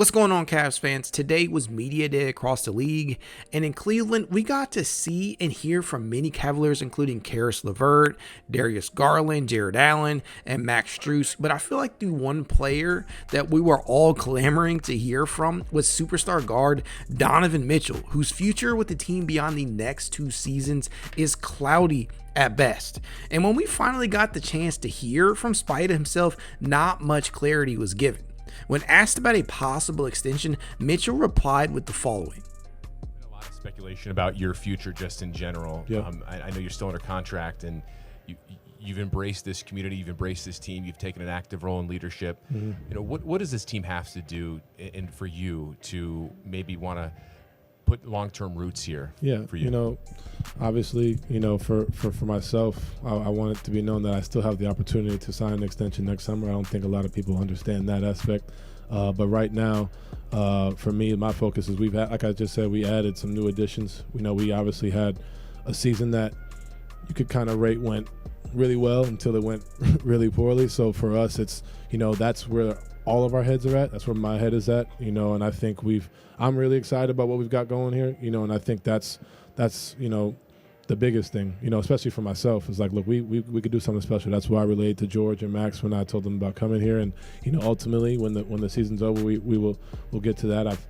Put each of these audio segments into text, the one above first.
What's going on, Cavs fans? Today was media day across the league, and in Cleveland, we got to see and hear from many Cavaliers, including Karis LeVert, Darius Garland, Jared Allen, and Max Strus. But I feel like the one player that we were all clamoring to hear from was superstar guard Donovan Mitchell, whose future with the team beyond the next 2 seasons is cloudy at best. And when we finally got the chance to hear from Spider himself, not much clarity was given. When asked about a possible extension, Mitchell replied with the following. A lot of speculation about your future just in general. Yeah. I know you're still under contract, and you've embraced this community, you've embraced this team, you've taken an active role in leadership. Mm-hmm. You know, what does this team have to do and for you to maybe want to put long-term roots here for you? You know, obviously, you know, for myself, I want it to be known that I still have the opportunity to sign an extension next summer. I don't think a lot of people understand that aspect. But right now, for me, my focus is we've had, like I just said, we added some new additions. We know we obviously had a season that you could kind of rate went really well until it went really poorly. So for us, it's, you know, that's where all of our heads are at. That's where my head is at, you know, and I think I'm really excited about what we've got going here, you know, and I think that's, you know, the biggest thing, you know, especially for myself, is like, look, we could do something special. That's why I relayed to George and Max when I told them about coming here. And, you know, ultimately when the season's over, we'll get to that. I've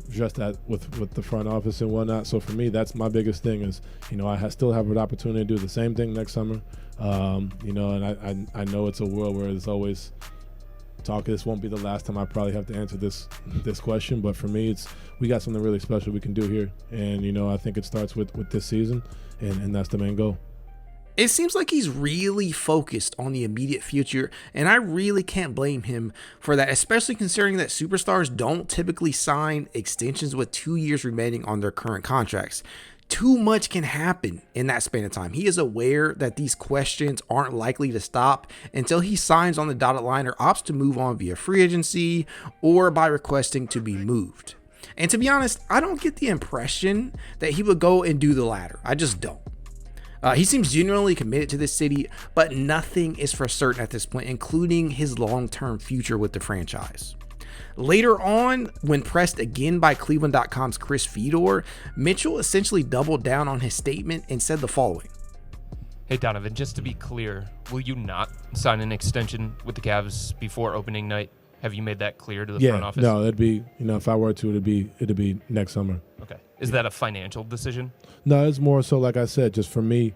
addressed that with the front office and whatnot. So for me, that's my biggest thing is, you know, I still have an opportunity to do the same thing next summer. You know, and I know it's a world where there's always talk. This won't be the last time I probably have to answer this question, but for me, we got something really special we can do here, and you know, I think it starts with this season, and that's the main goal. It seems like he's really focused on the immediate future, and I really can't blame him for that, especially considering that superstars don't typically sign extensions with 2 years remaining on their current contracts. Too much can happen in that span of time. He is aware that these questions aren't likely to stop until he signs on the dotted line or opts to move on via free agency or by requesting to be moved. And to be honest, I don't get the impression that he would go and do the latter. I just don't. He seems genuinely committed to this city, but nothing is for certain at this point, including his long-term future with the franchise. Later on, when pressed again by Cleveland.com's Chris Fedor, Mitchell essentially doubled down on his statement and said the following. Hey Donovan, just to be clear, will you not sign an extension with the Cavs before opening night? Have you made that clear to the front office? No, it'd be, you know, if I were to, it'd be next summer. Okay. Is that a financial decision? No, it's more so, like I said, just for me,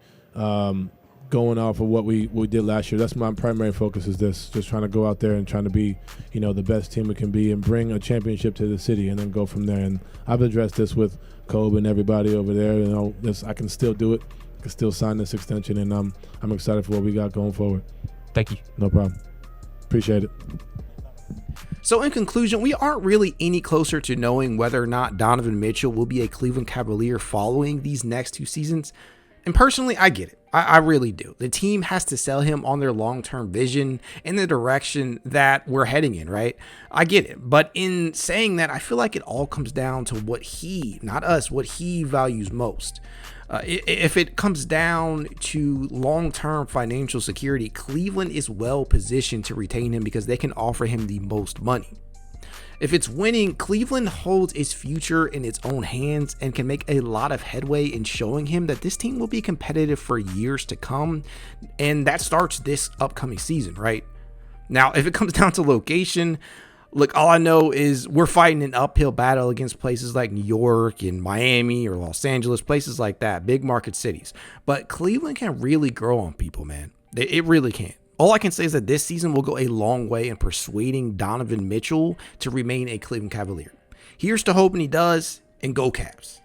going off of what we did last year. That's my primary focus, is this, just trying to go out there and trying to be, you know, the best team we can be and bring a championship to the city and then go from there. And I've addressed this with Kobe and everybody over there. You know, I can still do it. I can still sign this extension, and I'm excited for what we got going forward. Thank you. No problem. Appreciate it. So in conclusion, we aren't really any closer to knowing whether or not Donovan Mitchell will be a Cleveland Cavalier following these next 2 seasons. And personally, I get it. I really do. The team has to sell him on their long-term vision and the direction that we're heading in, right? I get it. But in saying that, I feel like it all comes down to what he, not us, what he values most. If it comes down to long-term financial security, Cleveland is well positioned to retain him because they can offer him the most money. If it's winning, Cleveland holds its future in its own hands and can make a lot of headway in showing him that this team will be competitive for years to come. And that starts this upcoming season, right? Now, if it comes down to location, look, all I know is we're fighting an uphill battle against places like New York and Miami or Los Angeles, places like that, big market cities. But Cleveland can really grow on people, man. It really can. All I can say is that this season will go a long way in persuading Donovan Mitchell to remain a Cleveland Cavalier. Here's to hoping he does, and go Cavs.